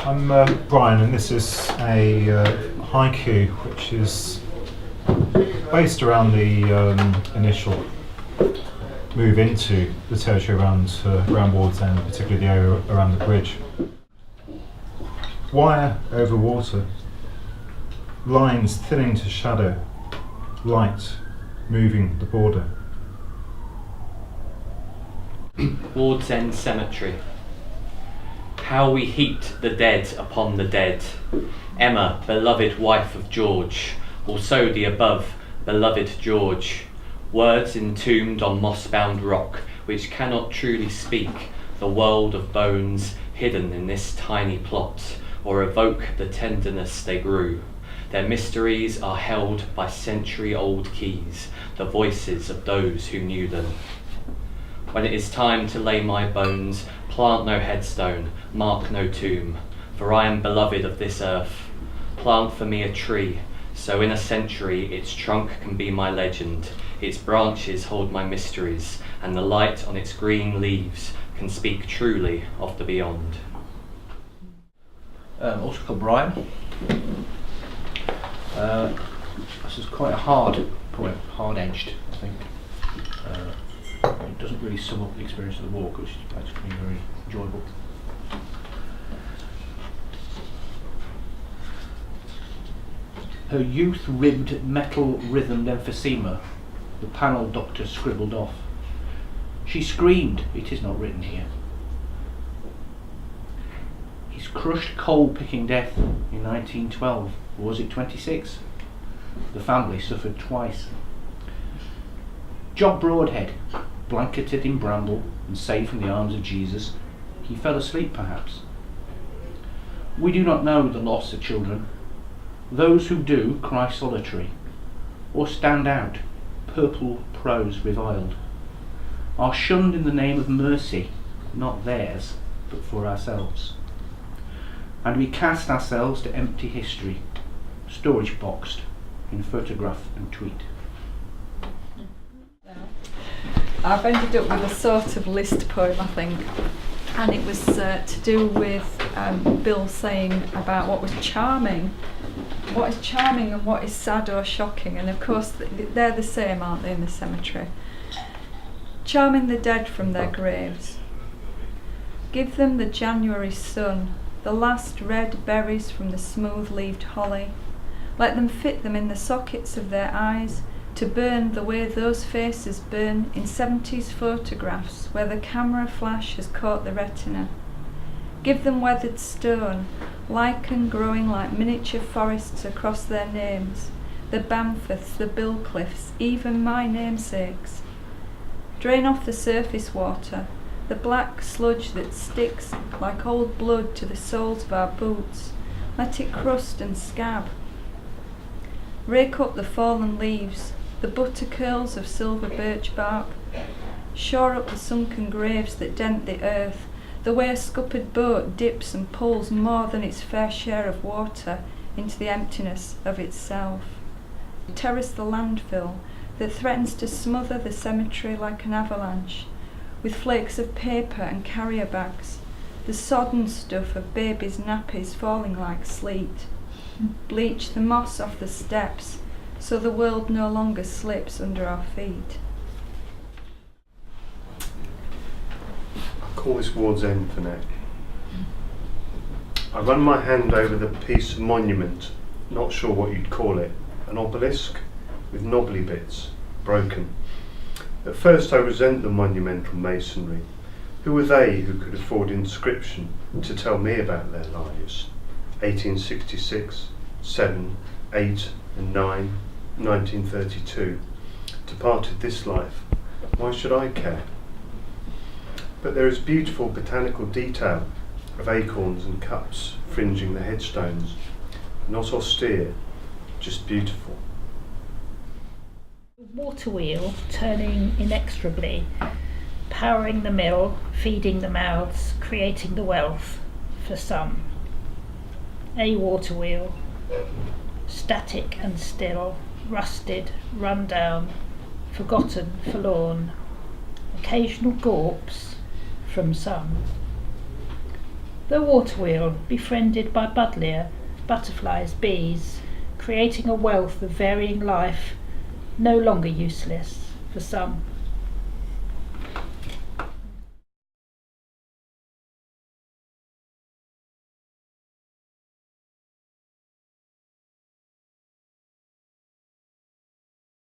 I'm Brian, and this is a haiku which is based around the initial move into the territory around Wardsend, particularly the area around the bridge. Wire over water, lines thinning to shadow, light moving the border. Wardsend Cemetery. How we heaped the dead upon the dead. Emma, beloved wife of George, also the above beloved George. Words entombed on moss-bound rock, which cannot truly speak the world of bones hidden in this tiny plot, or evoke the tenderness they grew. Their mysteries are held by century-old keys, the voices of those who knew them. When it is time to lay my bones, plant no headstone, mark no tomb, for I am beloved of this earth. Plant for me a tree, so in a century its trunk can be my legend, its branches hold my mysteries, and the light on its green leaves can speak truly of the beyond. Also called Brian. This is quite a hard poem, hard-edged, I think. It doesn't really sum up the experience of the walk, which is actually very enjoyable. Her youth ribbed metal rhythmed emphysema, the panel doctor scribbled off. She screamed, it is not written here. His crushed coal-picking death in 1912, or was it 26? The family suffered twice. Job Broadhead, blanketed in bramble and safe in the arms of Jesus, he fell asleep perhaps. We do not know the loss of children. Those who do cry solitary, or stand out, purple prose reviled, are shunned in the name of mercy, not theirs, but for ourselves. And we cast ourselves to empty history, storage boxed in photograph and tweet. I've ended up with a sort of list poem, I think, and it was to do with Bill saying about what was charming. What is charming and what is sad or shocking, and of course they're the same, aren't they, in the cemetery? Charming the dead from their graves. Give them the January sun, the last red berries from the smooth-leaved holly. Let them fit them in the sockets of their eyes to burn the way those faces burn in 70s photographs where the camera flash has caught the retina. Give them weathered stone, lichen growing like miniature forests across their names, the Bamforths, the Billcliffs, even my namesakes. Drain off the surface water, the black sludge that sticks like old blood to the soles of our boots. Let it crust and scab. Rake up the fallen leaves, the butter curls of silver birch bark. Shore up the sunken graves that dent the earth, the way a scuppered boat dips and pulls more than its fair share of water into the emptiness of itself. Terrace the landfill that threatens to smother the cemetery like an avalanche, with flakes of paper and carrier bags, the sodden stuff of babies' nappies falling like sleet. Bleach the moss off the steps so the world no longer slips under our feet. Call this Wardsend for now. I run my hand over the piece of monument, not sure what you'd call it, an obelisk with knobbly bits, broken. At first I resent the monumental masonry. Who were they who could afford inscription to tell me about their lives? 1866, 7, 8 and 9, 1932. Departed this life. Why should I care? But there is beautiful botanical detail of acorns and cups fringing the headstones. Not austere, just beautiful. Water wheel turning inexorably, powering the mill, feeding the mouths, creating the wealth for some. A water wheel, static and still, rusted, run down, forgotten, forlorn, occasional gawps from some. The water wheel, befriended by budleia, butterflies, bees, creating a wealth of varying life, no longer useless for some.